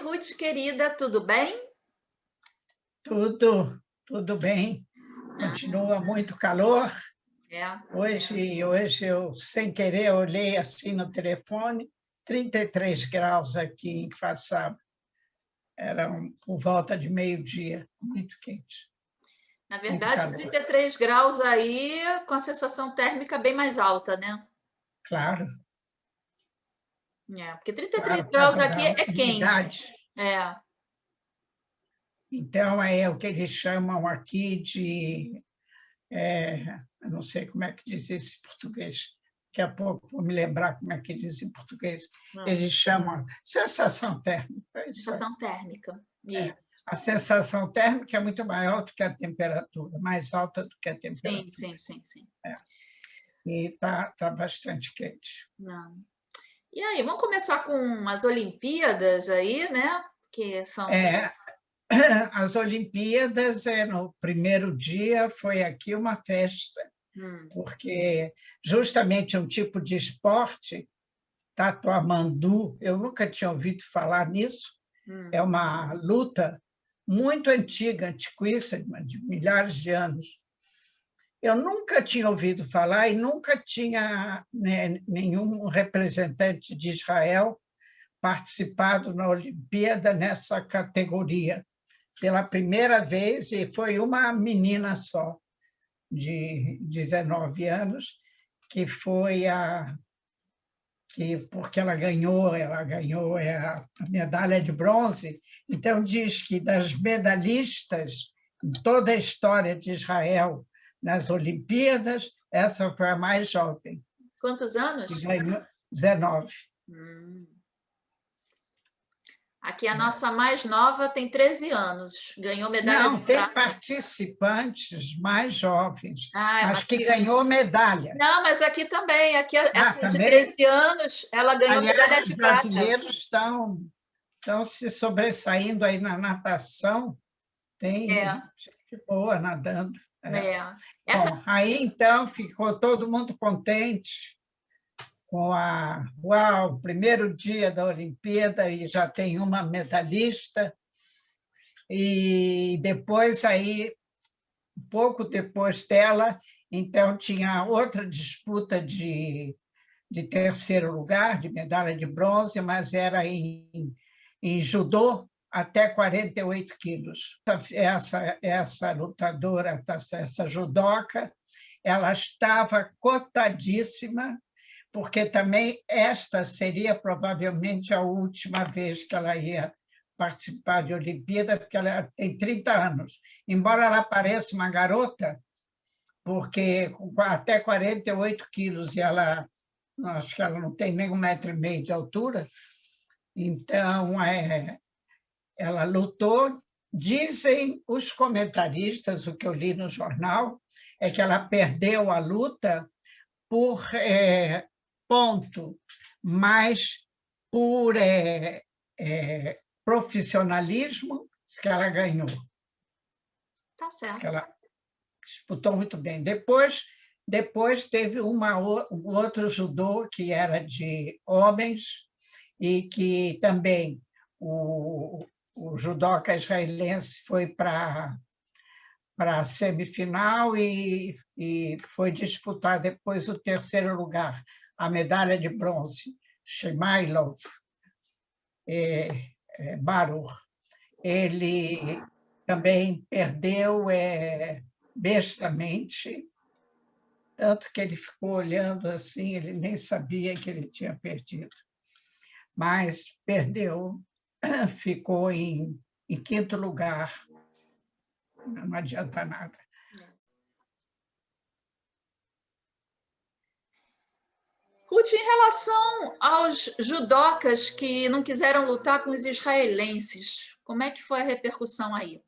Ruth, querida, tudo bem? Tudo bem. Continua muito calor. É. Hoje eu, sem querer, olhei assim no telefone, 33 graus aqui em Quaçaba. Era por volta de meio-dia, muito quente, Na muito verdade, calor. 33 graus aí, com a sensação térmica bem mais alta, né? Claro, Porque 33 claro, por graus causa aqui da é quente. umidade. É, Então, é o que eles chamam aqui de... eu não sei como é que diz isso em português. Daqui a pouco vou me lembrar como é que diz em português. Eles chamam sensação térmica. É isso aí. sensação térmica. É. Isso. A sensação térmica é muito maior do que a temperatura, mais alta do que a Sim, temperatura. sim, sim, sim. E está bastante quente. Não. E aí, vamos começar com as Olimpíadas aí, né? Que são. É, as Olimpíadas, no primeiro dia, foi aqui uma festa, Hum, porque justamente um tipo de esporte, tatuamandu, eu nunca tinha ouvido falar nisso, é hum. uma luta muito antiga, antiquíssima, de milhares de anos. Eu nunca tinha ouvido falar e nunca tinha, né, nenhum representante de Israel participado na Olimpíada nessa categoria. Pela primeira vez, e foi uma menina só, de 19 anos, que foi porque ela ganhou a medalha de bronze. Então, diz que das medalhistas em toda a história de Israel nas Olimpíadas, essa foi a mais jovem, Quantos que anos? ganhou 19. Hum. Aqui a nossa mais nova tem 13 anos, ganhou medalha de Não, tem prata. participantes mais jovens, Ah, mas que ganhou medalha. não, mas aqui também, aqui essa de Também, 13 anos, ela ganhou aliás, medalha os de prata. brasileiros estão se sobressaindo aí na natação. Tem É, gente boa nadando. é. Essa, Bom, aí então ficou todo mundo contente com o primeiro dia da Olimpíada e já tem uma medalhista. E depois aí, pouco depois dela, então tinha outra disputa de terceiro lugar, de medalha de bronze, mas era em judô até 48 quilos. Essa lutadora, essa judoca, ela estava cotadíssima, porque também esta seria provavelmente a última vez que ela ia participar de Olimpíada, porque ela tem 30 anos. Embora ela pareça uma garota, porque com até 48 quilos, e ela, acho que ela não tem nem 1,5 m de altura, então ela lutou. Dizem os comentaristas, o que eu li no jornal, é que ela perdeu a luta por ponto, mas por profissionalismo, que ela ganhou, tá que certo. ela disputou muito bem. Depois teve um outro judô que era de homens e que também o judoca israelense foi para a semifinal e foi disputar depois o terceiro lugar, a medalha de bronze, Shemailov Baruch. Ele também perdeu bestamente, tanto que ele ficou olhando assim, ele nem sabia que ele tinha perdido. Mas perdeu, ficou em quinto lugar, não adianta nada. Ruth, em relação aos judocas que não quiseram lutar com os israelenses, como é que foi a repercussão aí?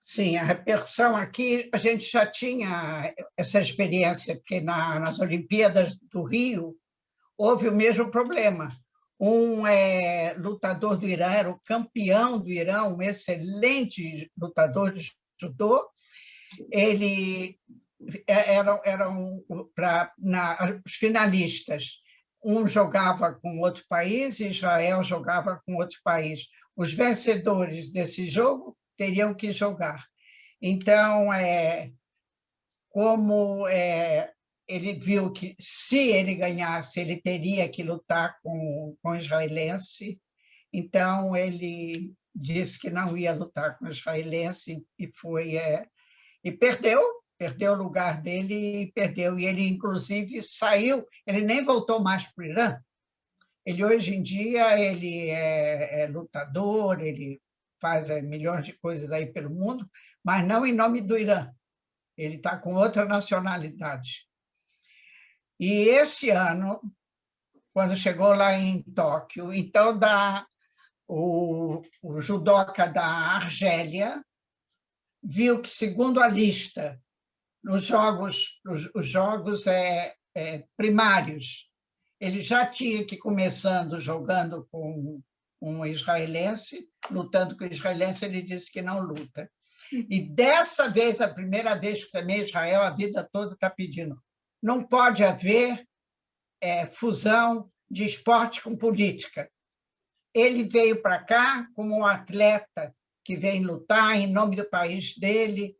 Sim, a repercussão aqui, a gente já tinha essa experiência, porque nas Olimpíadas do Rio houve o mesmo problema. Um lutador do Irã, era o campeão do Irã, um excelente lutador de judô, ele eram os finalistas, um jogava com outro país, Israel jogava com outro país. Os vencedores desse jogo teriam que jogar. Então, como ele viu que, se ele ganhasse, ele teria que lutar com o israelense, então ele disse que não ia lutar com o israelense e perdeu o lugar dele e perdeu. E ele, inclusive, saiu, ele nem voltou mais para o Irã. Ele, hoje em dia, ele é lutador, ele faz milhões de coisas aí pelo mundo, mas não em nome do Irã. Ele está com outra nacionalidade. E esse ano, quando chegou lá em Tóquio, então o judoca da Argélia viu que, segundo a lista, os jogos primários, ele já tinha que ir começando jogando com um israelense, lutando com o israelense, ele disse que não luta. E dessa vez, a primeira vez que também Israel, a vida toda está pedindo, não pode haver fusão de esporte com política. Ele veio para cá como um atleta que vem lutar em nome do país dele.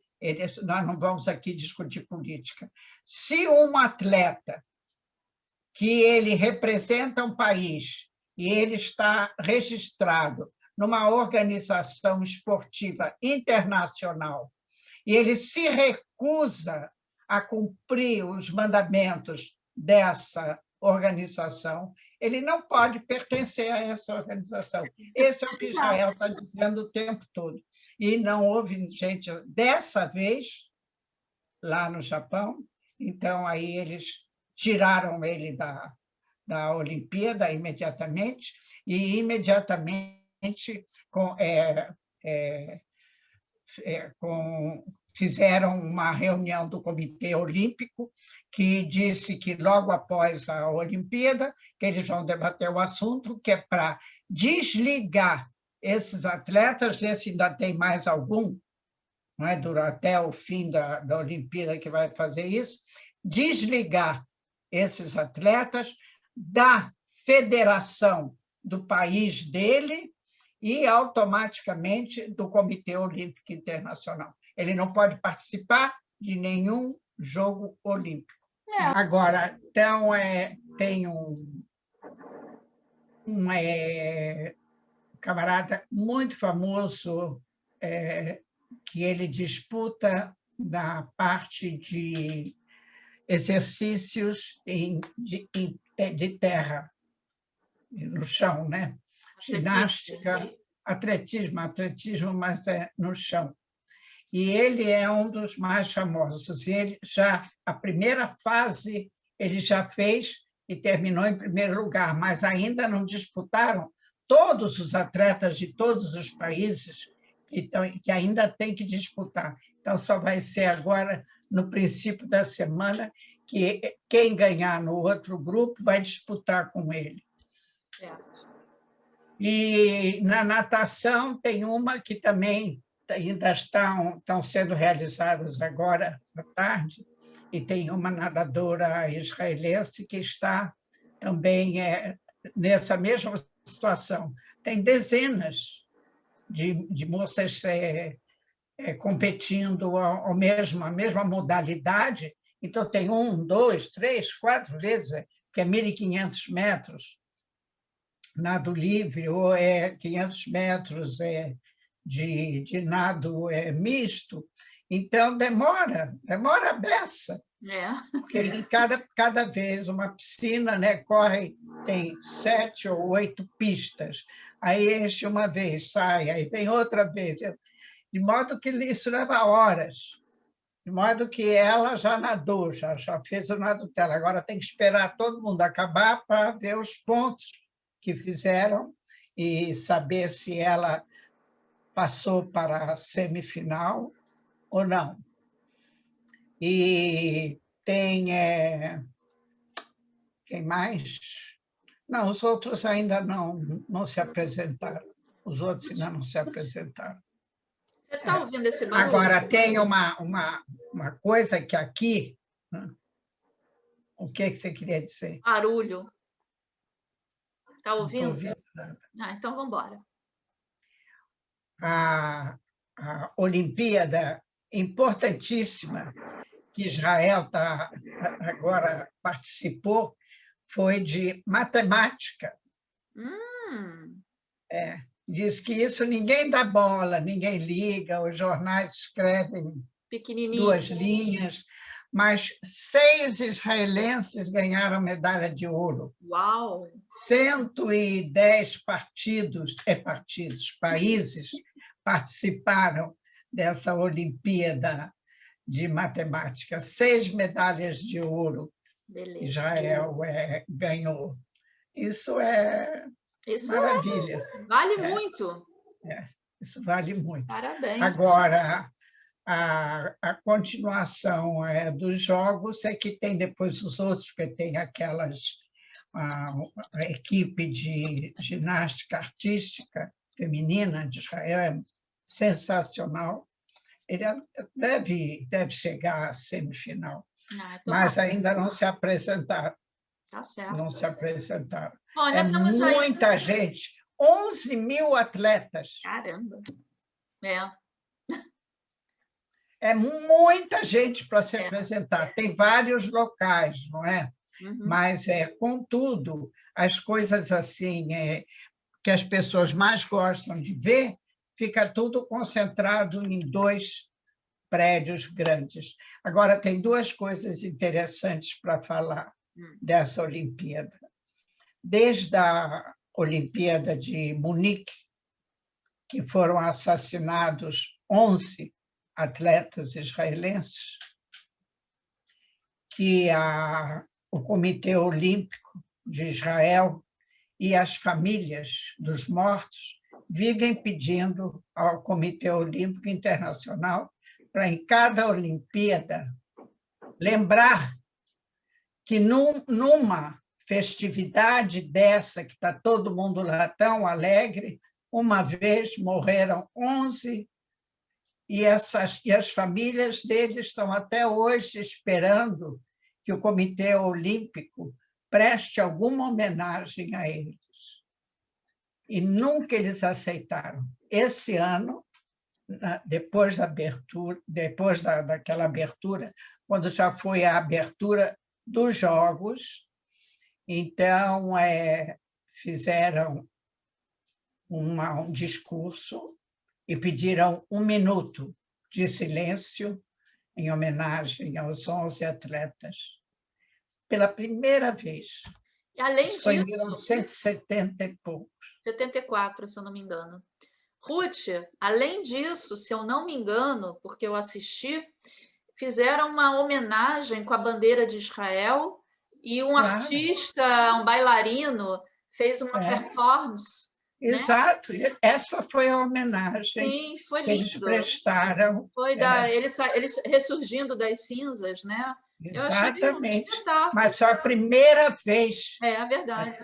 Nós não vamos aqui discutir política. Se um atleta que ele representa um país e ele está registrado numa organização esportiva internacional e ele se recusa a cumprir os mandamentos dessa organização, ele não pode pertencer a essa organização. Esse é o que Israel está dizendo o tempo todo. E não houve gente, dessa vez, lá no Japão, então aí eles tiraram ele da Olimpíada imediatamente, e imediatamente fizeram uma reunião do Comitê Olímpico que disse que logo após a Olimpíada que eles vão debater o assunto, que é para desligar esses atletas, ver se ainda tem mais algum, não é, até o fim da Olimpíada que vai fazer isso, desligar esses atletas da federação do país dele e automaticamente do Comitê Olímpico Internacional. Ele não pode participar de nenhum jogo olímpico. Agora, então, tem um camarada muito famoso que ele disputa na parte de exercícios de terra, no chão, né? Ginástica, atletismo, mas no chão. E ele é um dos mais famosos. Ele a primeira fase ele já fez e terminou em primeiro lugar, mas ainda não disputaram todos os atletas de todos os países que ainda tem que disputar. Então, só vai ser agora, no princípio da semana, que quem ganhar no outro grupo vai disputar com ele. E na natação tem uma que também ainda estão sendo realizadas agora à tarde, e tem uma nadadora israelense que está também nessa mesma situação. Tem dezenas de moças competindo a mesma modalidade, então tem 1, 2, 3, 4 vezes, que é 1.500 metros, nado livre, ou 500 metros de nado misto. Então, demora a beça. Porque cada vez uma piscina, né, tem 7 ou 8 pistas. Aí enche uma vez, sai, aí vem outra vez. De modo que isso leva horas. De modo que ela já nadou, já fez o nado dela. Agora tem que esperar todo mundo acabar para ver os pontos que fizeram e saber se ela passou para a semifinal ou não. E tem... quem mais? Não, os outros ainda não se apresentaram. Os outros ainda não se apresentaram. Você está ouvindo esse barulho? Agora, tem uma coisa que aqui... O que você queria dizer? Barulho. Está Não estou ouvindo? ouvindo nada. Então vamos embora. A Olimpíada importantíssima que Israel agora participou foi de matemática. Diz que isso ninguém dá bola, ninguém liga, os jornais escrevem Pequenininho. 2 linhas, mas 6 israelenses ganharam medalha de ouro. Uau! 110 países participaram dessa Olimpíada de matemática. 6 medalhas de ouro. Beleza. Israel ganhou. Isso é maravilha. Vale muito. Isso vale muito. Parabéns. Agora, a continuação dos jogos é que tem depois os outros, porque tem aquelas... A equipe de ginástica artística feminina de Israel é sensacional. Ele deve chegar à semifinal, mas ainda não se apresentaram. Tá certo. Não se apresentaram. Bom, é muita gente, 11 mil atletas. Caramba! É muita gente para se apresentar. Tem vários locais, não é? Mas, contudo, as coisas assim que as pessoas mais gostam de ver, fica tudo concentrado em 2 prédios grandes. Agora, tem 2 coisas interessantes para falar dessa Olimpíada. Desde a Olimpíada de Munique, que foram assassinados 11 atletas israelenses, que o Comitê Olímpico de Israel e as famílias dos mortos vivem pedindo ao Comitê Olímpico Internacional para, em cada Olimpíada, lembrar que numa festividade dessa, que está todo mundo lá tão alegre, uma vez morreram 11 e as famílias deles estão até hoje esperando que o Comitê Olímpico preste alguma homenagem a eles. E nunca eles aceitaram. Esse ano, depois daquela abertura, quando já foi a abertura dos Jogos, então fizeram um discurso e pediram 1 minuto de silêncio em homenagem aos 11 atletas. Pela primeira vez. E além Isso foi em disso, 1970 e pouco. 74, se eu não me engano. Ruth, além disso, se eu não me engano, porque eu assisti, fizeram uma homenagem com a bandeira de Israel e um artista, um bailarino, fez uma performance. Exato, né? Essa foi a homenagem. Sim, foi lindo. Que eles prestaram. Foi eles ressurgindo das cinzas, né? Exatamente. Mas foi a primeira vez. É verdade.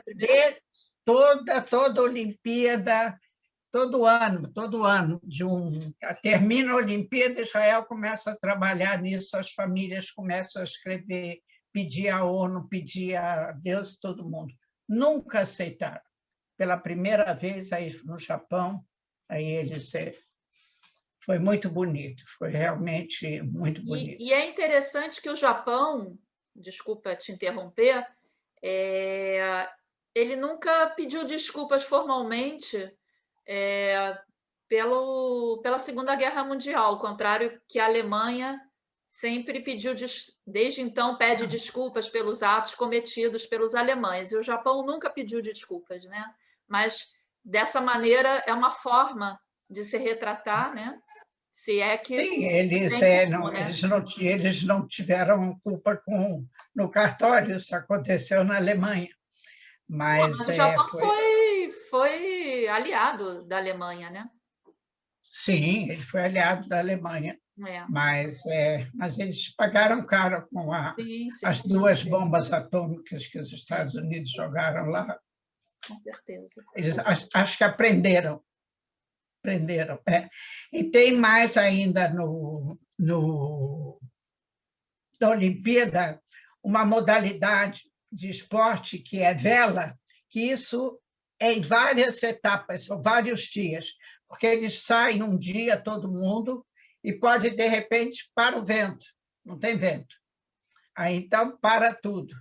Toda a Olimpíada, todo ano, termina a Olimpíada, Israel começa a trabalhar nisso, as famílias começam a escrever, pedir à ONU, pedir a Deus, todo mundo. Nunca aceitaram. Pela primeira vez aí no Japão, aí eles foi muito bonito, foi realmente muito bonito. E é interessante que o Japão, desculpa te interromper, ele nunca pediu desculpas formalmente pela Segunda Guerra Mundial, ao contrário que a Alemanha sempre pediu, desde então, pede desculpas pelos atos cometidos pelos alemães. E o Japão nunca pediu desculpas, né? Mas, dessa maneira, é uma forma de se retratar, né? Se é que... Sim, eles não tiveram culpa no cartório, isso aconteceu na Alemanha. Mas o Japão foi aliado da Alemanha, né? Sim, ele foi aliado da Alemanha. Mas eles pagaram caro com as 2 bombas atômicas que os Estados Unidos jogaram lá. Com certeza. Eles acho que aprenderam. E tem mais ainda na Olimpíada uma modalidade de esporte que é vela, que isso em várias etapas, são vários dias, porque eles saem um dia, todo mundo, e pode, de repente, para o vento, não tem vento. Aí, então, para tudo.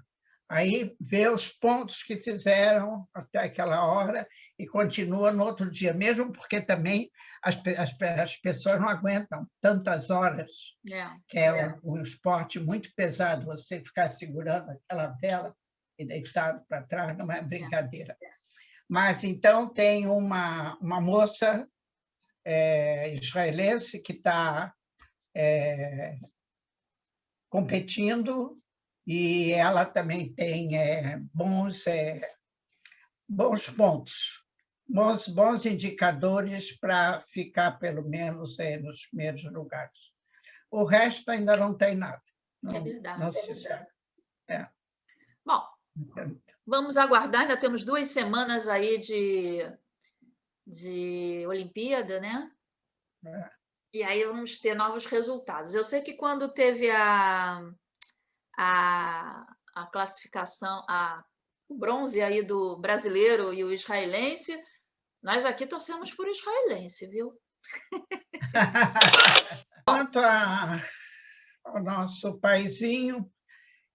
Aí vê os pontos que fizeram até aquela hora e continua no outro dia, mesmo porque também as pessoas não aguentam tantas horas, que é um esporte muito pesado, você ficar segurando aquela vela e deitado para trás, não é brincadeira. Mas, então, tem uma moça israelense que está competindo e ela também tem bons pontos, bons indicadores para ficar, pelo menos, nos primeiros lugares. O resto ainda não tem nada. Não, não se sabe. Bom, vamos aguardar, ainda temos 2 semanas aí de Olimpíada, né? E aí vamos ter novos resultados. Eu sei que quando teve a classificação, o bronze aí do brasileiro e o israelense, nós aqui torcemos por israelense, viu? Quanto ao nosso paizinho,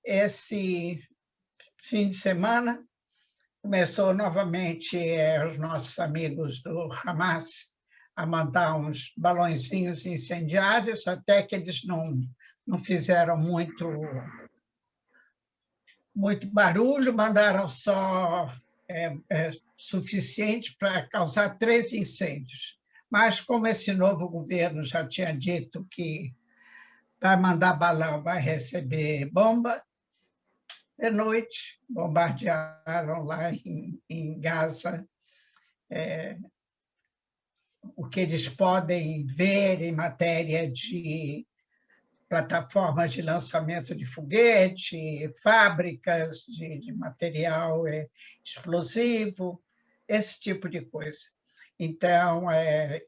esse fim de semana começou novamente os nossos amigos do Hamas a mandar uns balõezinhos incendiários, até que eles não fizeram muito barulho, mandaram só suficiente para causar 3 incêndios. Mas, como esse novo governo já tinha dito que vai mandar balão, vai receber bomba, de noite bombardearam lá em Gaza o que eles podem ver em matéria de plataformas de lançamento de foguete, fábricas de material explosivo, esse tipo de coisa. Então,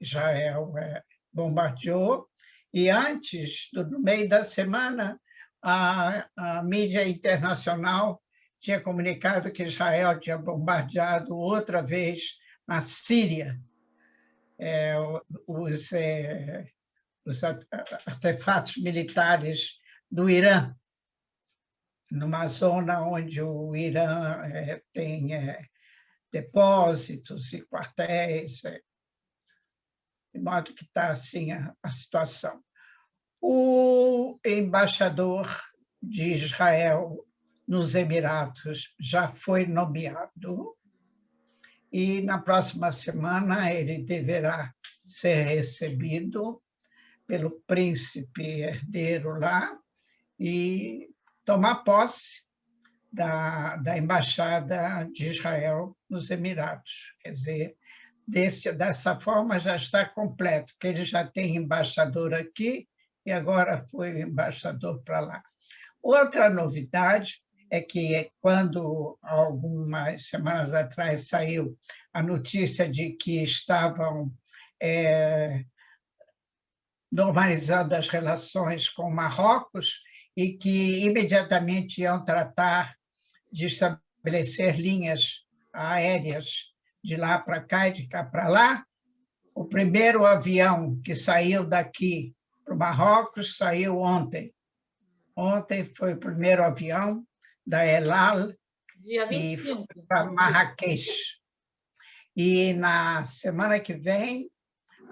Israel bombardeou, e antes, no meio da semana, a mídia internacional tinha comunicado que Israel tinha bombardeado outra vez na Síria os artefatos militares do Irã, numa zona onde o Irã tem depósitos e quartéis, de modo que está assim a situação. O embaixador de Israel nos Emiratos já foi nomeado e, na próxima semana, ele deverá ser recebido pelo príncipe herdeiro lá e tomar posse da Embaixada de Israel nos Emiratos. Quer dizer, dessa forma já está completo, porque ele já tem embaixador aqui e agora foi embaixador para lá. Outra novidade é que, quando, algumas semanas atrás, saiu a notícia de que estavam normalizando as relações com Marrocos e que imediatamente iam tratar de estabelecer linhas aéreas de lá para cá e de cá para lá. O primeiro avião que saiu daqui para o Marrocos saiu ontem. Ontem foi o primeiro avião da El Al e foi para Marrakech. E na semana que vem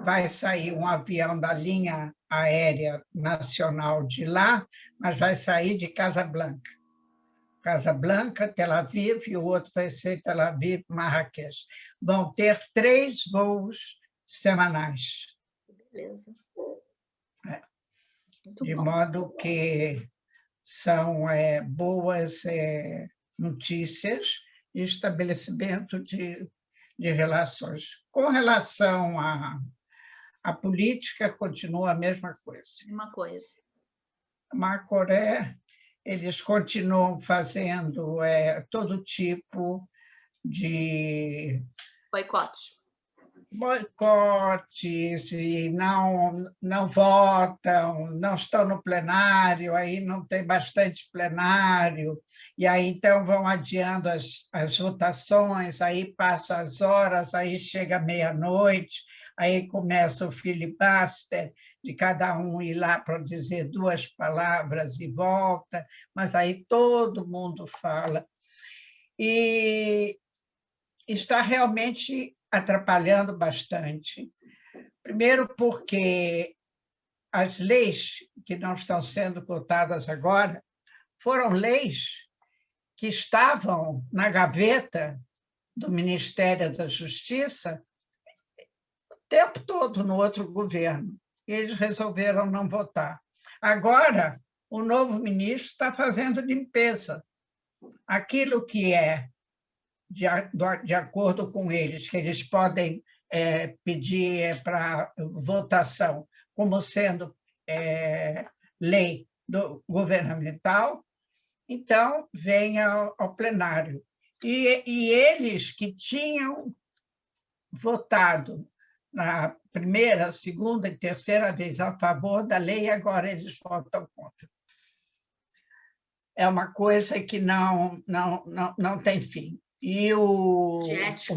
vai sair um avião da linha aérea nacional de lá, mas vai sair de Casablanca. Casablanca, Tel Aviv, e o outro vai ser Tel Aviv, Marrakech. Vão ter 3 voos semanais. Beleza. De modo que são boas notícias de estabelecimento de relações. Com relação à política, continua a mesma coisa. Uma coisa. Marcoré, eles continuam fazendo todo tipo de boicotes. boicotes e não votam, não estão no plenário, aí não tem bastante plenário, e aí então vão adiando as votações, aí passa as horas, aí chega meia-noite, aí começa o filibuster de cada um ir lá para dizer 2 palavras e volta, mas aí todo mundo fala. E está realmente atrapalhando bastante. Primeiro, porque as leis que não estão sendo votadas agora foram leis que estavam na gaveta do Ministério da Justiça o tempo todo no outro governo. E eles resolveram não votar. Agora, o novo ministro está fazendo limpeza. Aquilo que é de acordo com eles, que eles podem pedir para votação como sendo lei governamental, então vem ao plenário. E eles que tinham votado na primeira, segunda e terceira vez a favor da lei, agora eles votam contra. É uma coisa que não tem fim. E o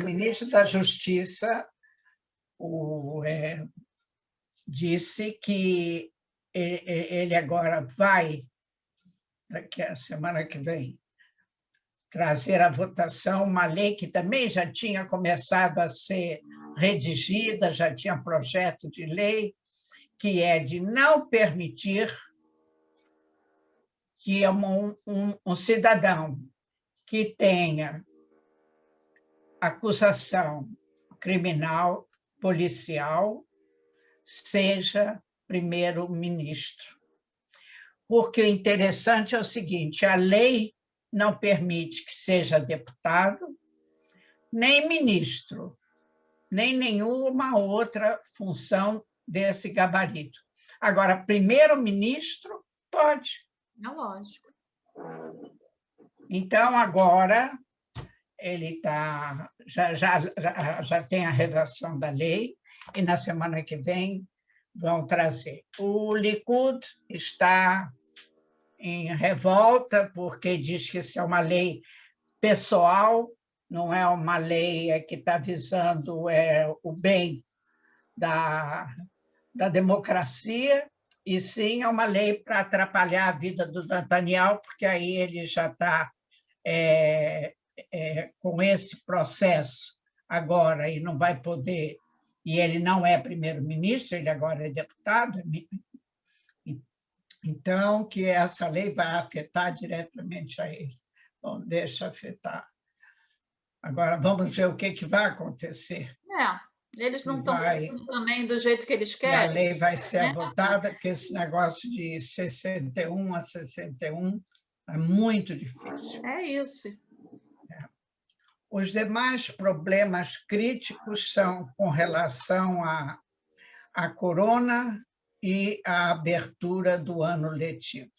ministro da Justiça disse que ele agora vai, daqui a semana que vem, trazer à votação uma lei que também já tinha começado a ser redigida, já tinha projeto de lei, que é de não permitir que um cidadão que tenha acusação criminal, policial, seja primeiro-ministro. Porque o interessante é o seguinte, a lei não permite que seja deputado, nem ministro, nem nenhuma outra função desse gabarito. Agora, primeiro-ministro pode. É lógico. Então, agora, ele já tem a redação da lei, e na semana que vem vão trazer. O Likud está em revolta, porque diz que isso é uma lei pessoal, não é uma lei que está visando o bem da democracia, e sim é uma lei para atrapalhar a vida do Netanyahu, porque aí ele já está com esse processo agora e não vai poder, e ele não é primeiro-ministro, ele agora é deputado, então que essa lei vai afetar diretamente a ele. Bom, deixa afetar. Agora, vamos ver o que vai acontecer. Eles não estão fazendo também do jeito que eles querem. E a lei vai ser votada, porque esse negócio de 61 a 61 é muito difícil. É isso. Os demais problemas críticos são com relação à corona e à abertura do ano letivo.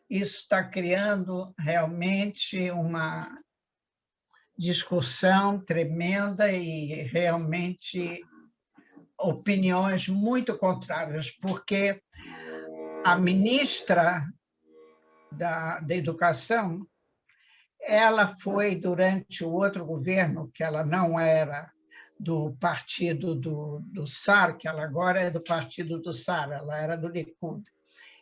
Isso está criando realmente uma discussão tremenda e realmente opiniões muito contrárias, porque a ministra da Educação, ela foi, durante o outro governo, que ela não era do partido do Sar, que ela agora é do partido do Sar, ela era do Likud.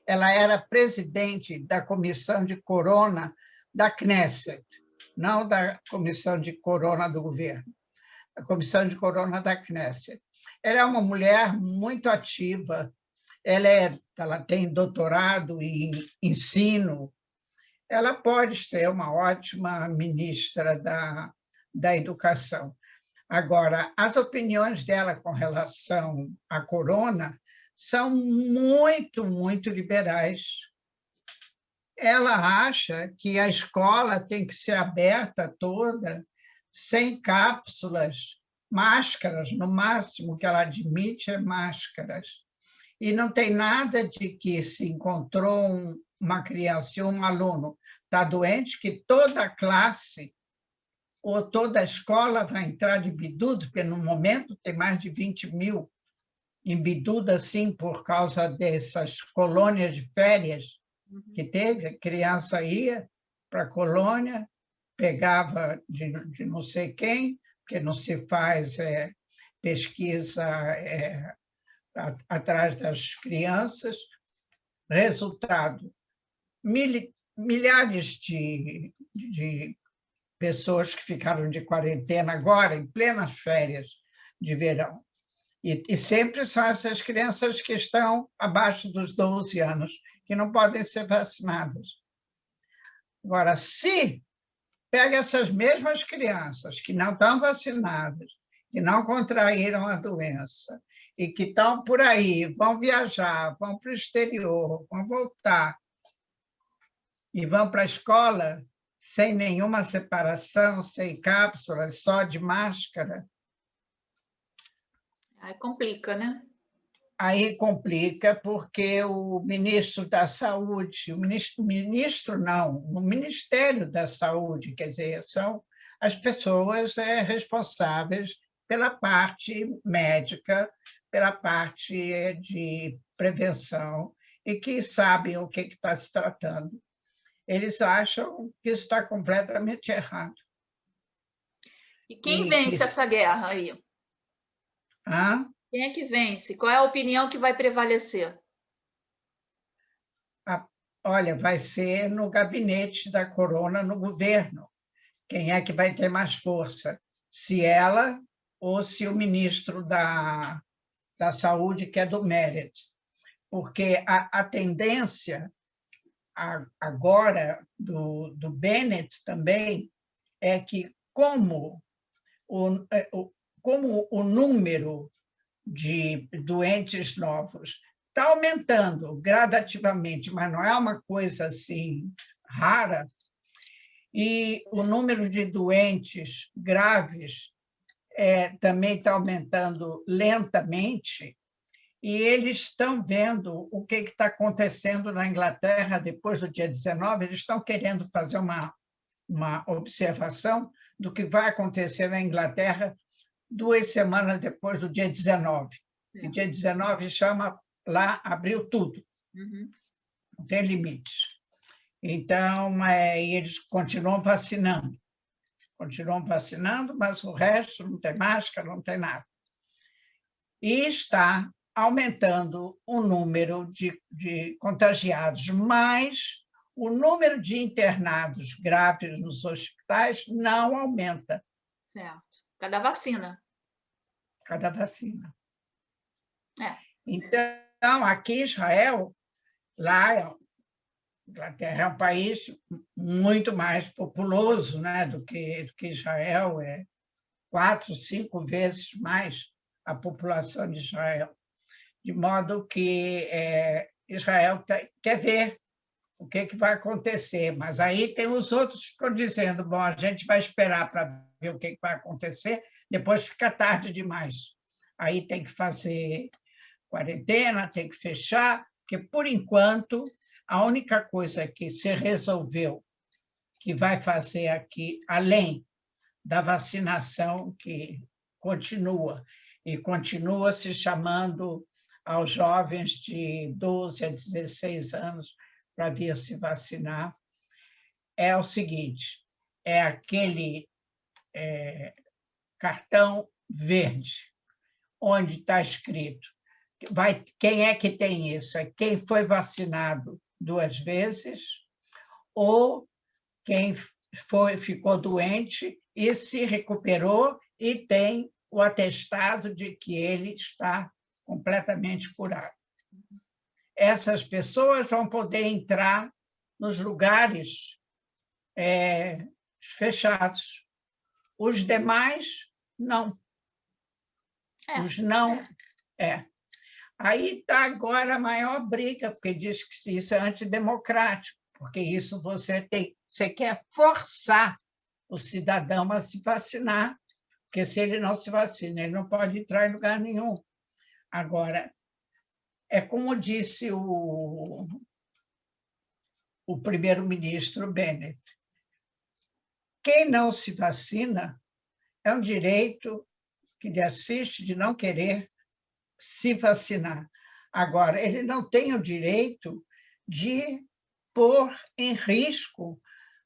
Ela era presidente da comissão de corona da Knesset, não da comissão de corona do governo, a comissão de corona da Knesset. Ela é uma mulher muito ativa, ela tem doutorado em ensino, ela pode ser uma ótima ministra da Educação. Agora, as opiniões dela com relação à corona são muito, muito liberais. Ela acha que a escola tem que ser aberta toda, sem cápsulas, máscaras, no máximo que ela admite é máscaras. E não tem nada de que se encontrou uma criança e um aluno está doente, que toda a classe ou toda a escola vai entrar de bidudo, porque no momento tem mais de 20 mil em bidudo, assim, por causa dessas colônias de férias que teve. A criança ia para a colônia, pegava de não sei quem, porque não se faz pesquisa atrás das crianças. Resultado, milhares de pessoas que ficaram de quarentena agora, em plenas férias de verão. E sempre são essas crianças que estão abaixo dos 12 anos, que não podem ser vacinadas. Agora, se pega essas mesmas crianças que não estão vacinadas, que não contraíram a doença, e que estão por aí, vão viajar, vão para o exterior, vão voltar, e vão para a escola sem nenhuma separação, sem cápsulas, só de máscara. Aí complica, né? Aí complica, porque o ministro da Saúde, o Ministério da Saúde, quer dizer, são as pessoas responsáveis pela parte médica, pela parte de prevenção, e que sabem o que está se tratando. Eles acham que isso está completamente errado. E quem vence essa guerra aí? Ah? Quem é que vence? Qual é a opinião que vai prevalecer? Olha, vai ser no gabinete da Corona, no governo. Quem é que vai ter mais força? Se ela ou se o ministro da Saúde, que é do Meretz. Porque a tendência agora do Bennett também é que, como o número de doentes novos está aumentando gradativamente, mas não é uma coisa assim rara, e o número de doentes graves também está aumentando lentamente, e eles estão vendo o que está acontecendo na Inglaterra depois do dia 19, eles estão querendo fazer uma observação do que vai acontecer na Inglaterra 2 semanas depois do dia 19. E dia 19 chama lá, abriu tudo. Não tem limites. Então, eles continuam vacinando, mas o resto não tem máscara, não tem nada. E está aumentando o número de contagiados, mas o número de internados graves nos hospitais não aumenta. Certo. Cada vacina. Cada vacina. Então, aqui em Israel, lá, Inglaterra é um país muito mais populoso, né, do que Israel, 4, 5 vezes mais a população de Israel, de modo que Israel quer ver o que vai acontecer, mas aí tem os outros que estão dizendo, bom, a gente vai esperar para ver o que vai acontecer, depois fica tarde demais. Aí tem que fazer quarentena, tem que fechar, porque, por enquanto, a única coisa que se resolveu que vai fazer aqui, além da vacinação, que continua, e continua se chamando aos jovens de 12 a 16 anos para vir se vacinar, é o seguinte, é aquele cartão verde, onde está escrito quem é que tem isso? É quem foi vacinado 2 vezes ou quem ficou doente e se recuperou e tem o atestado de que ele está completamente curado. Essas pessoas vão poder entrar nos lugares fechados. Os demais, não. Os não... Aí está agora a maior briga, porque diz que isso é antidemocrático, porque isso você quer forçar o cidadão a se vacinar, porque se ele não se vacina, ele não pode entrar em lugar nenhum. Agora, é como disse o primeiro-ministro Bennett, quem não se vacina é um direito que lhe assiste de não querer se vacinar. Agora, ele não tem o direito de pôr em risco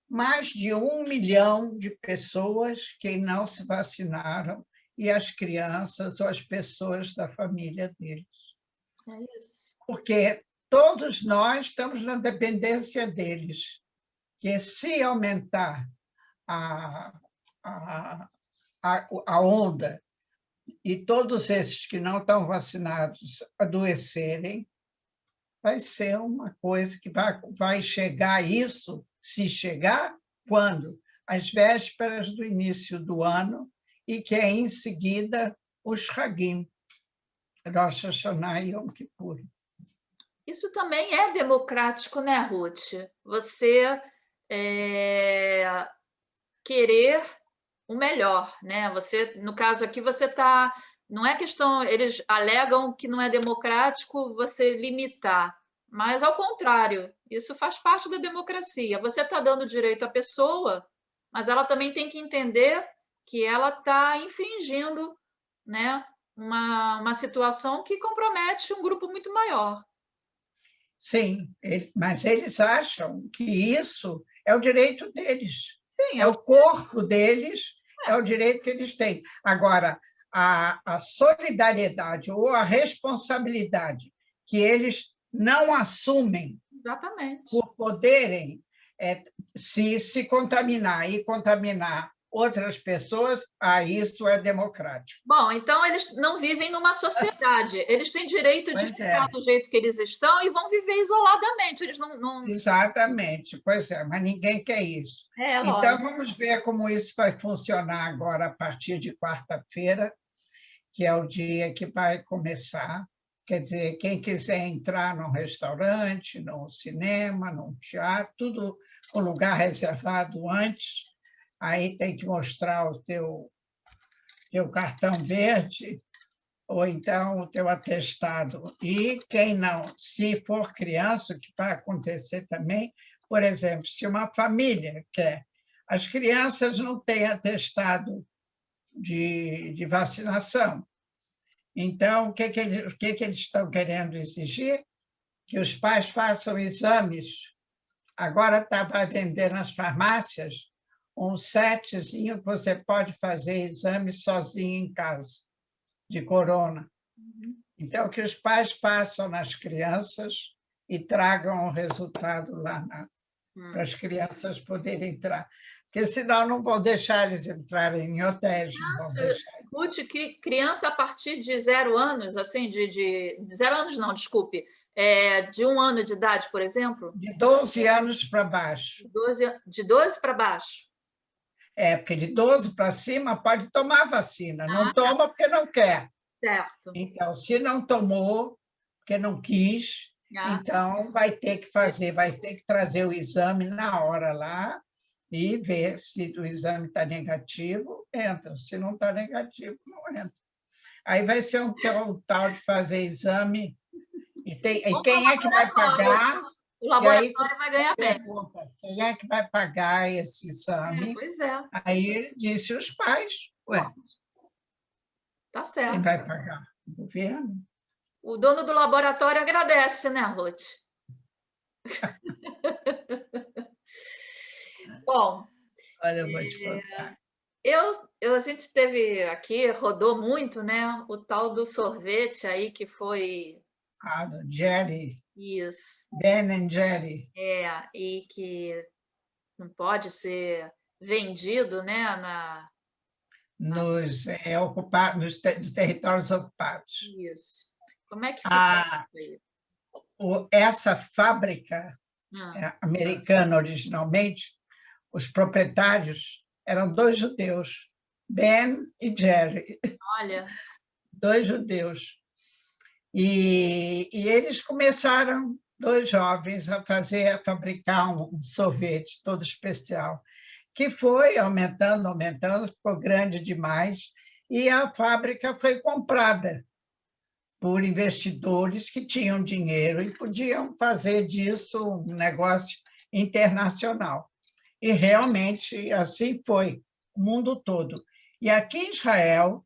mais de 1 milhão de pessoas que não se vacinaram e as crianças ou as pessoas da família deles. É isso. Porque todos nós estamos na dependência deles, que se aumentar a, a, a onda e todos esses que não estão vacinados adoecerem, vai ser uma coisa que vai chegar isso, se chegar, quando? Às vésperas do início do ano, e que é em seguida os Hagim, Rosh Hashanah e Yom Kippur. Isso também é democrático, né, Ruth? Você querer o melhor, né? Você, no caso aqui, você está. Não é questão. Eles alegam que não é democrático você limitar, mas ao contrário, isso faz parte da democracia. Você está dando direito à pessoa, mas ela também tem que entender que ela está infringindo, né, uma situação que compromete um grupo muito maior. Sim, mas eles acham que isso é o direito deles, Sim, é o corpo deles, é o direito que eles têm. Agora, a solidariedade ou a responsabilidade que eles não assumem exatamente. por poderem se contaminar e contaminar outras pessoas, isso é democrático. Bom, então eles não vivem numa sociedade. Eles têm direito de ficar do jeito que eles estão e vão viver isoladamente. Eles não... Exatamente, pois é, mas ninguém quer isso. Então, vamos ver como isso vai funcionar agora a partir de quarta-feira, que é o dia que vai começar. Quer dizer, quem quiser entrar num restaurante, num cinema, num teatro, tudo com lugar reservado antes, aí tem que mostrar o teu cartão verde ou então o teu atestado. E quem não, se for criança, o que vai acontecer também, por exemplo, se uma família quer, as crianças não têm atestado de vacinação. Então, o que eles estão querendo exigir? Que os pais façam exames. Agora vai vender nas farmácias um setzinho que você pode fazer exame sozinho em casa, de corona. Então, que os pais façam nas crianças e tragam o resultado lá para as crianças poderem entrar. Porque senão não vão deixar eles entrarem em hotéis. Ruth, criança a partir de 0 anos, assim, de 0 anos não, desculpe, de 1 ano de idade, por exemplo? De 12 anos para baixo. De 12 para baixo? Porque de 12 para cima pode tomar vacina. Não toma porque não quer. Certo. Então, se não tomou, porque não quis, então vai ter que fazer, vai ter que trazer o exame na hora lá e ver se o exame está negativo, entra. Se não está negativo, não entra. Aí vai ser um tal de fazer exame. E quem é que vai pagar? O laboratório vai ganhar bem. Quem é que vai pagar esse exame? Pois é. Aí ele disse os pais. Ué, tá certo. Quem vai pagar? O governo. O dono do laboratório agradece, né, Ruth? Bom, olha, eu vou te contar. A gente teve aqui, rodou muito, né? O tal do sorvete aí que foi. Do Jerry. Isso. Ben and Jerry. E que não pode ser vendido, né? Nos territórios ocupados. Isso. Como é que fica isso? Essa fábrica americana, originalmente, os proprietários eram 2 judeus, Ben e Jerry. Olha. 2 judeus. E eles começaram, 2 jovens, a fabricar um sorvete todo especial, que foi aumentando, ficou grande demais, e a fábrica foi comprada por investidores que tinham dinheiro e podiam fazer disso um negócio internacional. E realmente assim foi, o mundo todo. E aqui em Israel,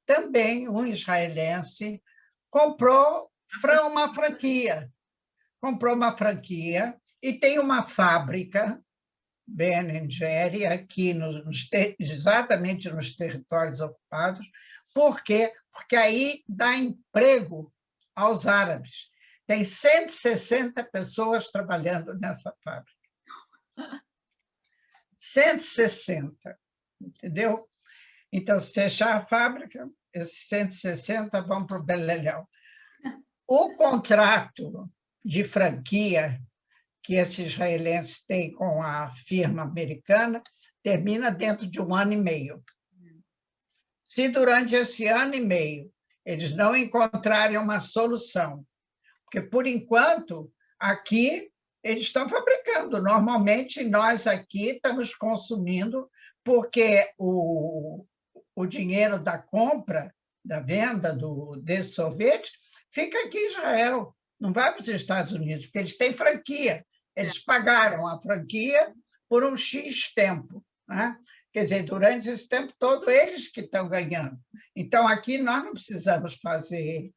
também um israelense comprou comprou uma franquia e tem uma fábrica, Ben Jerry, aqui exatamente nos territórios ocupados. Por quê? Porque aí dá emprego aos árabes. Tem 160 pessoas trabalhando nessa fábrica. 160, entendeu? Então, se fechar a fábrica, esses 160 vão para o Beleléu. O contrato de franquia que esses israelenses têm com a firma americana termina dentro de 1 ano e meio. Se durante esse ano e meio eles não encontrarem uma solução, porque, por enquanto, aqui eles estão fabricando. Normalmente, nós aqui estamos consumindo, porque o dinheiro da compra, da venda desse sorvete, fica aqui em Israel, não vai para os Estados Unidos, porque eles têm franquia. Eles pagaram a franquia por um X tempo, né? Quer dizer, durante esse tempo todo, eles que estão ganhando. Então, aqui nós não precisamos fazer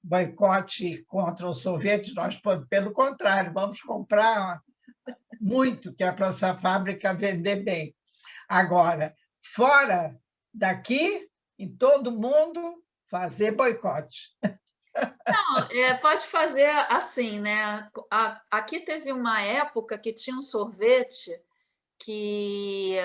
boicote contra os soviéticos, nós, pelo contrário, vamos comprar muito, que é para essa fábrica vender bem. Agora, fora daqui, em todo mundo, fazer boicote. Não, pode fazer assim, né? Aqui teve uma época que tinha um sorvete que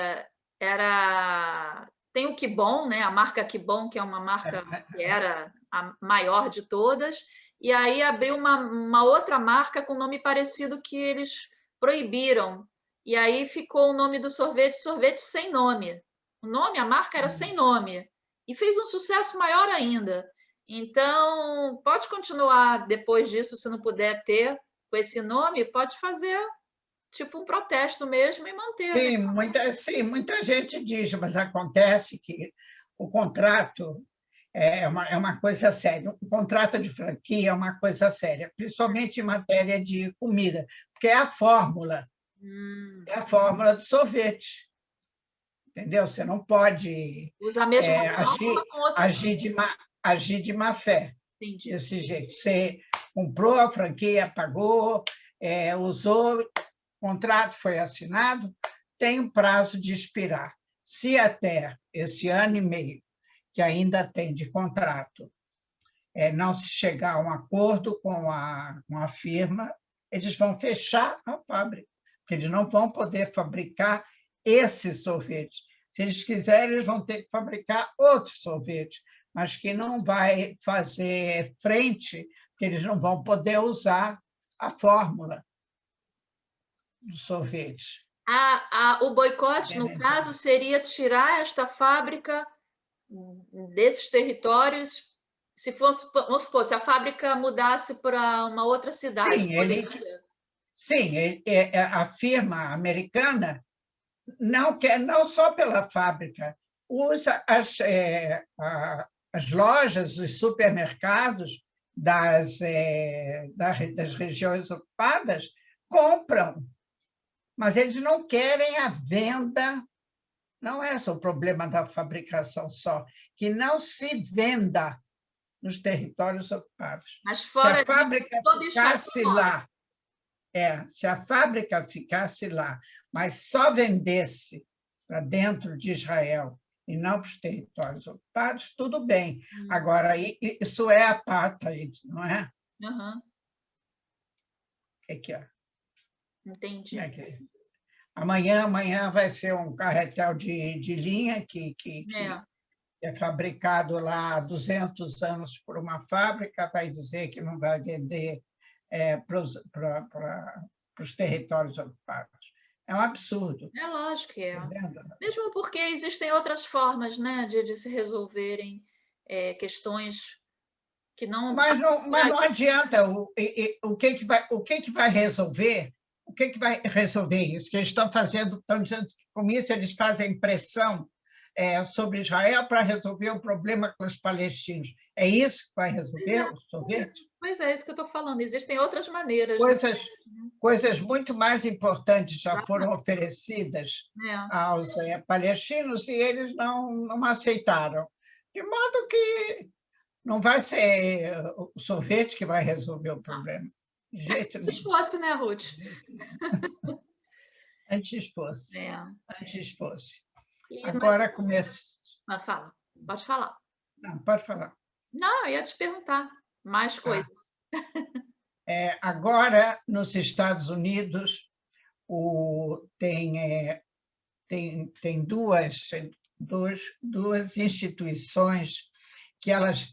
era... Tem o Que Bom, né? A marca Que Bom, que é uma marca que era a maior de todas, e aí abriu uma outra marca com nome parecido que eles proibiram. E aí ficou o nome do sorvete, sorvete sem nome. O nome, a marca era sem nome. E fez um sucesso maior ainda. Então, pode continuar depois disso, se não puder ter com esse nome, pode fazer tipo um protesto mesmo e manter. Sim, muita gente diz, mas acontece que o contrato é uma coisa séria. Um contrato de franquia é uma coisa séria, principalmente em matéria de comida, porque é a fórmula do sorvete. Entendeu? Você não pode Usa a mesma fórmula com outra. agir de má fé. Entendi. Desse jeito. Você comprou a franquia, pagou, usou, o contrato foi assinado, tem um prazo de expirar. Se até esse ano e meio, que ainda tem de contrato, não se chegar a um acordo com a firma, eles vão fechar a fábrica, porque eles não vão poder fabricar esse sorvete. Se eles quiserem, eles vão ter que fabricar outro sorvete, mas que não vai fazer frente, porque eles não vão poder usar a fórmula do sorvete. O boicote, no caso, seria tirar esta fábrica desses territórios. Se fosse, vamos supor, se a fábrica mudasse para uma outra cidade. Sim, a firma americana não quer, não só pela fábrica, usa as lojas, os supermercados das regiões ocupadas, compram, mas eles não querem a venda. Não é só o problema da fabricação só, que não se venda nos territórios ocupados. Mas fora se a fábrica ficasse lá, se a fábrica ficasse lá, mas só vendesse para dentro de Israel e não para os territórios ocupados, tudo bem. Agora, isso é apartheid, não é? Uhum. O que é? Entendi. Amanhã vai ser um carretel de linha que é fabricado lá há 200 anos por uma fábrica, vai dizer que não vai vender para os territórios ocupados. É um absurdo. É lógico que é. Mesmo porque existem outras formas, né, de se resolverem questões que não... Mas não adianta. O que vai resolver? O que vai resolver isso? Que eles estão dizendo que com isso eles fazem pressão sobre Israel para resolver o problema com os palestinos. É isso que vai resolver o sorvete? Pois é, isso que eu estou falando. Existem outras maneiras. Coisas, coisas muito mais importantes já foram oferecidas É. aos palestinos e eles não aceitaram. De modo que não vai ser o sorvete que vai resolver o problema, de jeito Se nenhum. fosse, né, Ruth? Antes fosse, É. antes fosse. Mas Agora começa. fala, pode falar. Não, pode falar. Não, eu ia te perguntar mais coisas. Ah, agora, nos Estados Unidos, tem duas instituições que elas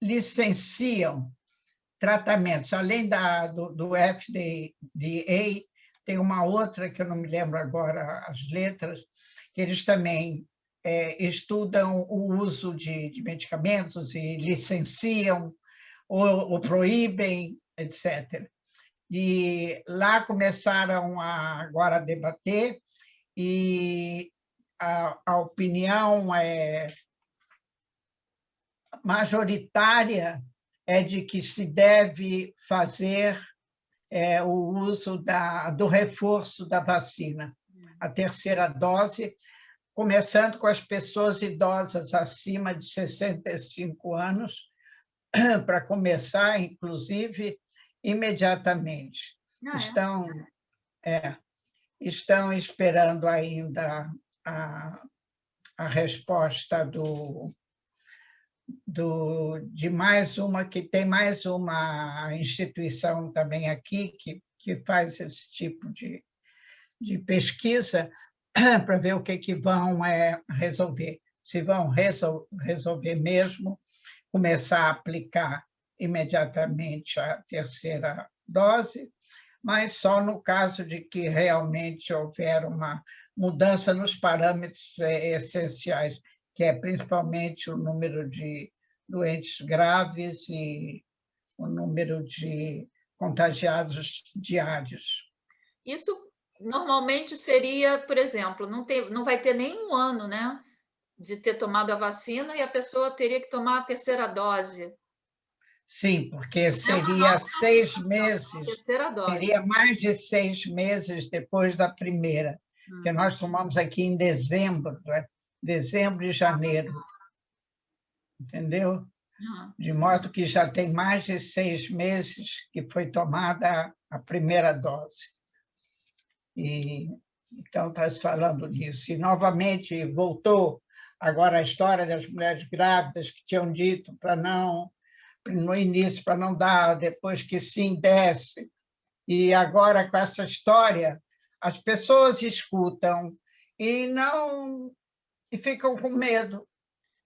licenciam tratamentos. Além do FDA, tem uma outra, que eu não me lembro agora as letras, que eles também estudam o uso de medicamentos e licenciam ou proíbem, etc. E lá começaram agora a debater, e a opinião majoritária é de que se deve fazer o uso do reforço da vacina, a terceira dose, começando com as pessoas idosas acima de 65 anos, para começar, inclusive, imediatamente. Estão esperando ainda a resposta de mais uma, que tem mais uma instituição também aqui que faz esse tipo de pesquisa para ver o que vão resolver. Se vão resolver mesmo, começar a aplicar imediatamente a terceira dose, mas só no caso de que realmente houver uma mudança nos parâmetros essenciais, que é principalmente o número de doentes graves e o número de contagiados diários. Isso normalmente seria, por exemplo, não vai ter nem um ano, né, de ter tomado a vacina e a pessoa teria que tomar a terceira dose. Sim, porque É uma seria nova 6 meses, terceira dose. seria mais de 6 meses depois da primeira, que nós tomamos aqui em dezembro, né? Dezembro e janeiro, entendeu? De modo que já tem mais de 6 meses que foi tomada a primeira dose. E, então, está se falando disso. E, novamente, voltou agora a história das mulheres grávidas que tinham dito para não, no início, para não dar, depois que sim, desce. E agora, com essa história, as pessoas escutam e ficam com medo.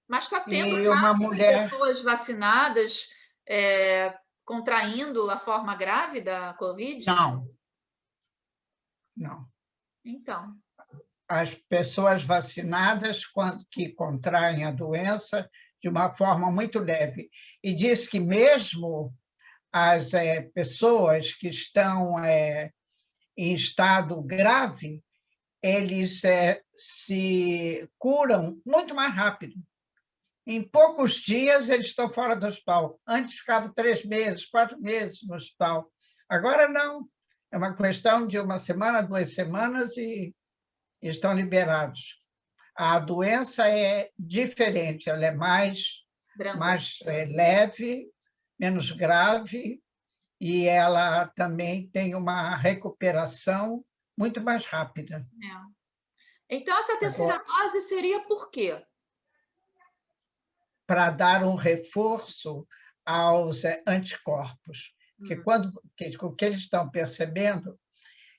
Mas está tendo E uma casos de mulher... pessoas vacinadas contraindo a forma grave da Covid? Não. Então. As pessoas vacinadas, que contraem a doença, de uma forma muito leve. E diz que mesmo as pessoas que estão em estado grave, eles se curam muito mais rápido. Em poucos dias, eles estão fora do hospital. Antes ficavam 3 meses, 4 meses no hospital. Agora, não. É uma questão de 1 semana, 2 semanas e estão liberados. A doença é diferente, ela é mais leve, menos grave, e ela também tem uma recuperação muito mais rápida. Então, essa terceira dose seria por quê? Para dar um reforço aos anticorpos, o que eles estão percebendo,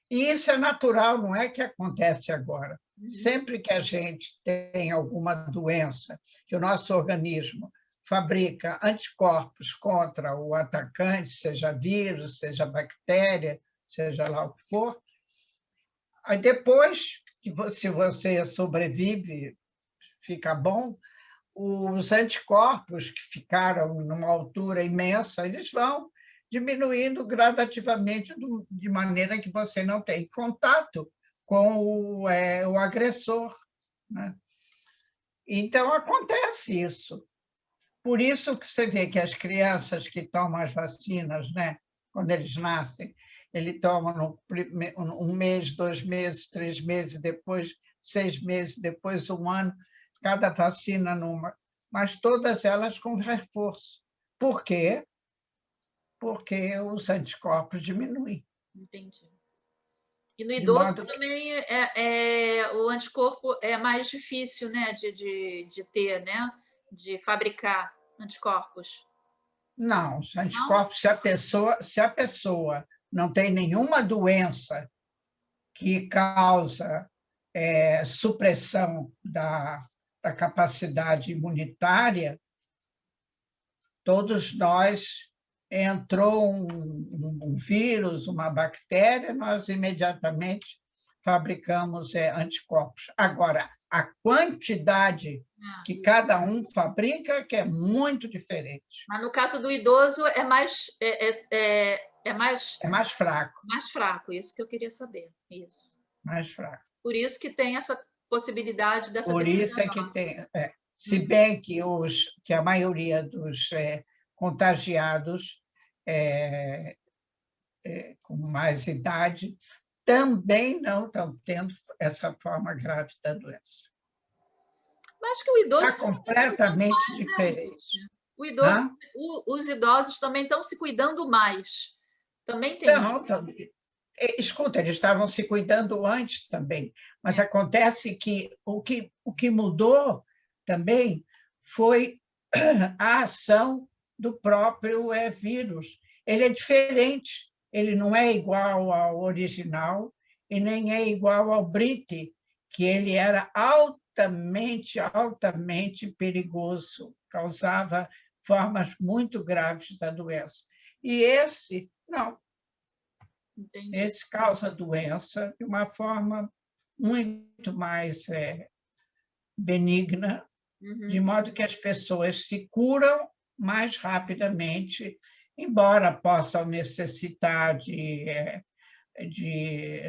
e isso é natural, não é que acontece agora. Sempre que a gente tem alguma doença, que o nosso organismo fabrica anticorpos contra o atacante, seja vírus, seja bactéria, seja lá o que for, aí depois, se você sobrevive, fica bom, os anticorpos que ficaram numa altura imensa, eles vão diminuindo gradativamente, de maneira que você não tem contato com o agressor, né? Então, acontece isso. Por isso que você vê que as crianças que tomam as vacinas, né, quando eles nascem. Ele toma um mês, 2 meses, 3 meses, depois 6 meses, depois 1 ano, cada vacina numa, mas todas elas com reforço. Por quê? Porque os anticorpos diminuem. Entendi. E no De idoso modo que também o anticorpo é mais difícil, né, de ter, né, de fabricar anticorpos. não, os Não? anticorpos, se a pessoa não tem nenhuma doença que causa supressão da capacidade imunitária, todos nós entrou um vírus, uma bactéria, nós imediatamente fabricamos anticorpos. Agora, a quantidade que cada um fabrica que é muito diferente. Mas no caso do idoso é mais é mais É mais fraco, mais fraco, isso que eu queria saber. Isso. mais fraco. Por isso que tem essa possibilidade dessa Por isso terceira é que dose. tem. Se bem que a maioria dos contagiados com mais idade também não estão tendo essa forma grave da doença. Mas acho que o idoso Está completamente diferente. o idoso, Hã? os idosos também estão se cuidando mais. Também tem. Não, escuta, eles estavam se cuidando antes também, mas acontece que o que mudou também foi a ação do próprio vírus. Ele é diferente, ele não é igual ao original e nem é igual ao Brite, que ele era altamente, altamente perigoso, causava formas muito graves da doença. E esse, não. Entendi. Esse causa doença de uma forma muito mais benigna, de modo que as pessoas se curam mais rapidamente, embora possam necessitar de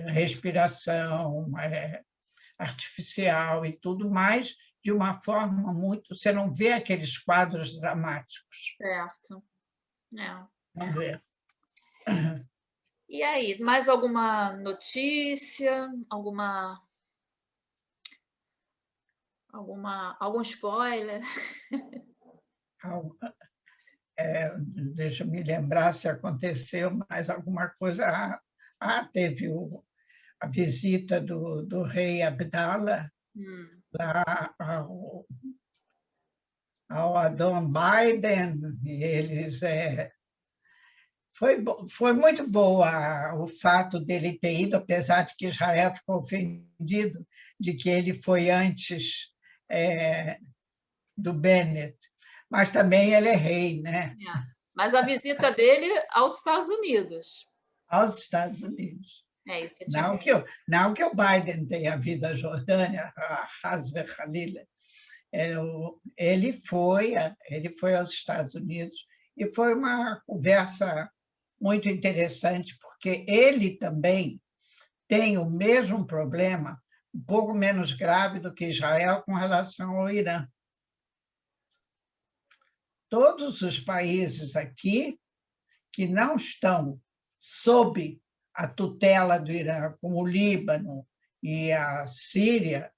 respiração artificial e tudo mais, de uma forma muito... Você não vê aqueles quadros dramáticos. Certo. É. Não vê. E aí, mais alguma notícia? Algum spoiler? Deixa eu me lembrar se aconteceu mais alguma coisa. Teve a visita do rei Abdallah lá ao Adão Biden, e eles... Foi muito boa o fato dele ter ido, apesar de que Israel ficou ofendido de que ele foi antes do Bennett, mas também ele é rei, né? Mas a visita dele aos Estados Unidos. Aos Estados Unidos. Isso é não que o Biden tenha vindo à Jordânia, a Hasbe Khalila. Ele foi aos Estados Unidos e foi uma conversa muito interessante, porque ele também tem o mesmo problema, um pouco menos grave do que Israel, com relação ao Irã. Todos os países aqui que não estão sob a tutela do Irã, como o Líbano e a Síria,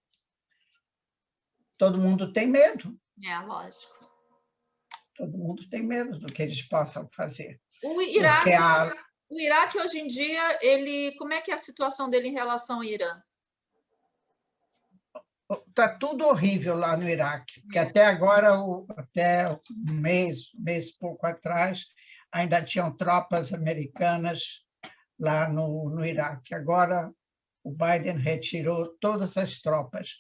todo mundo tem medo. Lógico. Todo mundo tem medo do que eles possam fazer. O Iraque hoje em dia, como é que é a situação dele em relação ao Irã? Está tudo horrível lá no Iraque, porque até agora, até um mês e pouco atrás, ainda tinham tropas americanas lá no Iraque. Agora, o Biden retirou todas as tropas.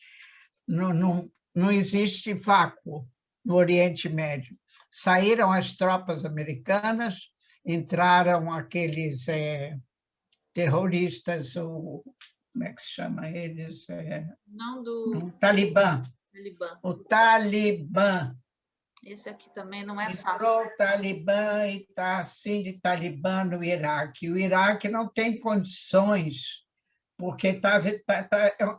Não existe vácuo no Oriente Médio. Saíram as tropas americanas, entraram aqueles terroristas, como é que se chama eles? Talibã. O Talibã. Esse aqui também não é fácil. Entrou o Talibã e está assim de Talibã no Iraque. O Iraque não tem condições, porque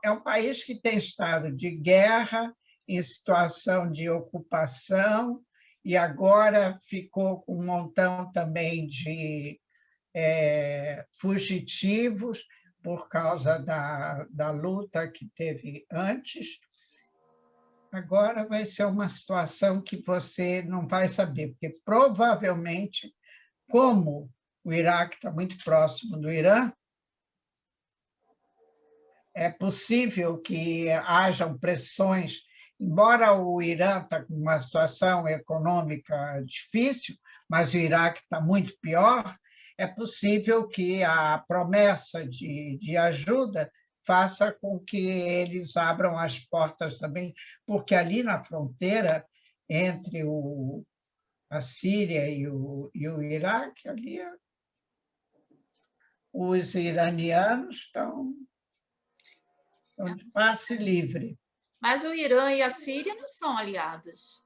é um país que tem estado de guerra, em situação de ocupação, e agora ficou com um montão também fugitivos por causa da luta que teve antes. Agora vai ser uma situação que você não vai saber, porque provavelmente, como o Iraque está muito próximo do Irã, é possível que hajam pressões, embora o Irã está com uma situação econômica difícil, mas o Iraque está muito pior, é possível que a promessa de ajuda faça com que eles abram as portas também, porque ali na fronteira entre a Síria e o Iraque, ali os iranianos estão de passe livre. Mas o Irã e a Síria não são aliados.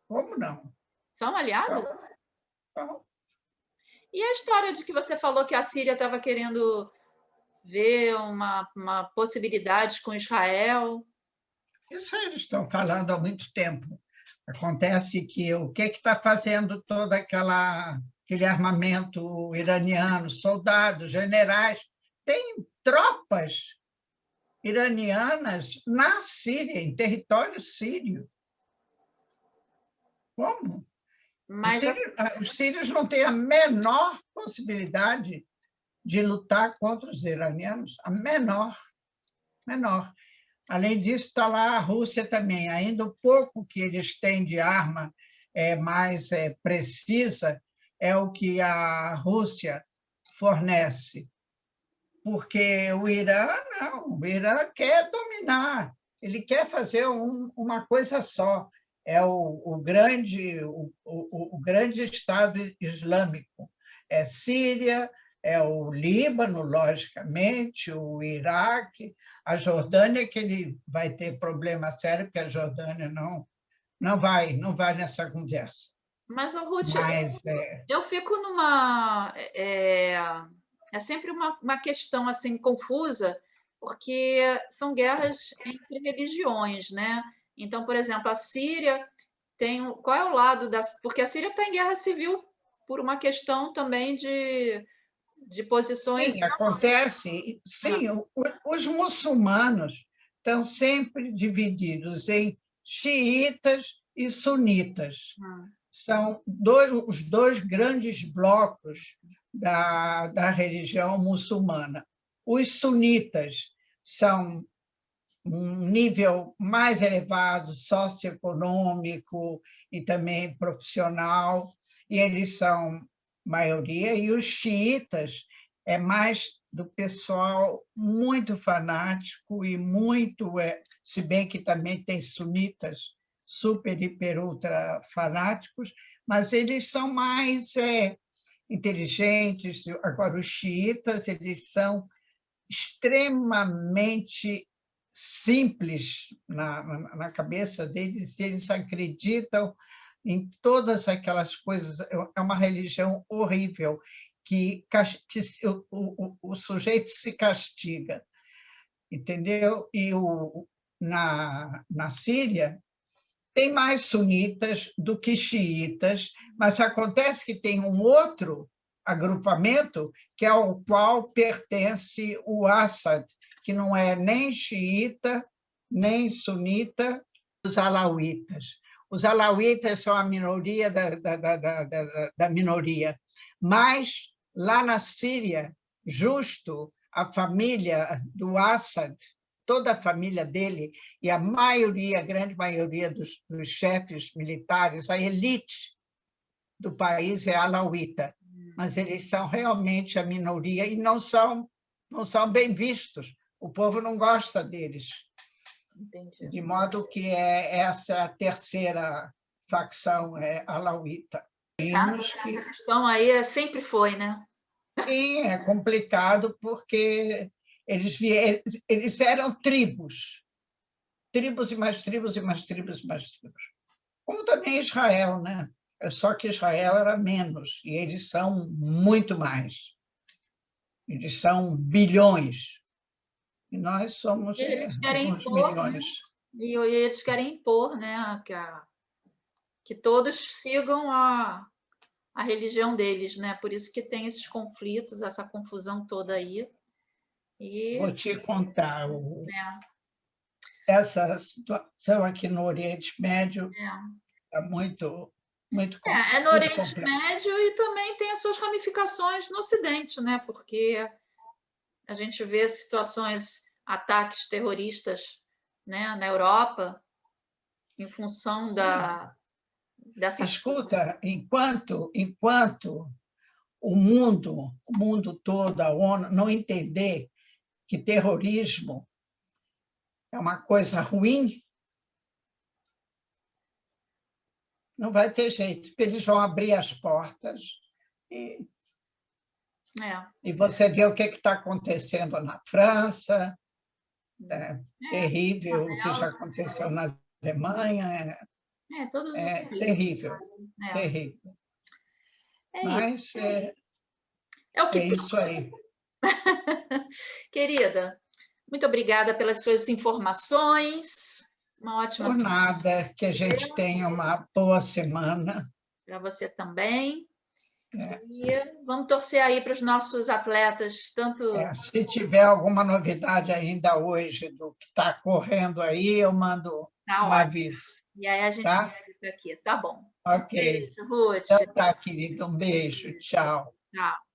Como não? São aliados? São. E a história de que você falou que a Síria estava querendo ver uma possibilidade com Israel? Isso eles estão falando há muito tempo. Acontece que o que está fazendo todo aquele armamento iraniano, soldados, generais, tem tropas iranianas na Síria, em território sírio. Como? Mas Os sírios não têm a menor possibilidade de lutar contra os iranianos, a menor. Além disso, está lá a Rússia também. Ainda o pouco que eles têm de arma mais precisa é o que a Rússia fornece. Porque o Irã, não. O Irã quer dominar. Ele quer fazer uma coisa só. É o grande Estado Islâmico. É Síria, é o Líbano, logicamente, o Iraque, a Jordânia, que ele vai ter problema sério, porque a Jordânia não vai nessa conversa. Mas, Ruth, Mas, eu fico numa... É sempre uma questão assim confusa, porque são guerras entre religiões, né? Então, por exemplo, a Síria tem... Qual é o lado da... Porque a Síria está em guerra civil por uma questão também de posições... Sim, acontece. Sim, os muçulmanos estão sempre divididos em xiitas e sunitas. São os dois grandes blocos da religião muçulmana. Os sunitas são um nível mais elevado, socioeconômico e também profissional, e eles são maioria, e os xiitas é mais do pessoal muito fanático e muito, se bem que também tem sunitas super, hiper, ultra fanáticos, mas eles são mais inteligentes. Agora, os xiitas, eles são extremamente simples na cabeça deles, eles acreditam em todas aquelas coisas. É uma religião horrível, que o sujeito se castiga, entendeu? E na Síria tem mais sunitas do que xiitas, mas acontece que tem um outro agrupamento que é ao qual pertence o Assad, que não é nem xiita, nem sunita, os alauítas. Os alauítas são a minoria da minoria, mas lá na Síria, justo a família do Assad, toda a família dele, e a grande maioria dos chefes militares, a elite do país é alauíta, mas eles são realmente a minoria e não são bem vistos. O povo não gosta deles. Entendi. De modo que essa a terceira facção alauíta. Essa questão aí sempre foi, né? Sim, é complicado porque eles eram tribos e mais tribos e mais tribos e mais tribos. Como também Israel, né? Só que Israel era menos, e eles são muito mais. Eles são bilhões, e nós somos alguns milhões. E eles querem impor, né? Que todos sigam a religião deles, né? Por isso que tem esses conflitos, essa confusão toda aí. E, Vou te contar, né, essa situação aqui no Oriente Médio é. é muito, muito, É no muito Oriente complexa. Médio e também tem as suas ramificações no Ocidente, né? Porque a gente vê situações, ataques terroristas, né, na Europa, em função dessa. Escuta, enquanto o mundo todo, a ONU, não entender que terrorismo é uma coisa ruim, não vai ter jeito, porque eles vão abrir as portas e, É, e você vê o que está acontecendo na França, é terrível o que já Israel, aconteceu na Alemanha, todos os é países. terrível, terrível. É isso. Mas É o que é tem. isso aí. Querida, muito obrigada pelas suas informações. Uma ótima Por semana nada, que a gente tenha uma boa semana. para você também. É. E vamos torcer aí para os nossos atletas, tanto. Se tiver alguma novidade ainda hoje do que está correndo aí, eu mando Tá um ótimo. aviso. E aí a gente Tá? fica aqui. Tá bom. Ok. Beijo, Ruth. Então tá, querido. Um beijo. Tchau. Tchau.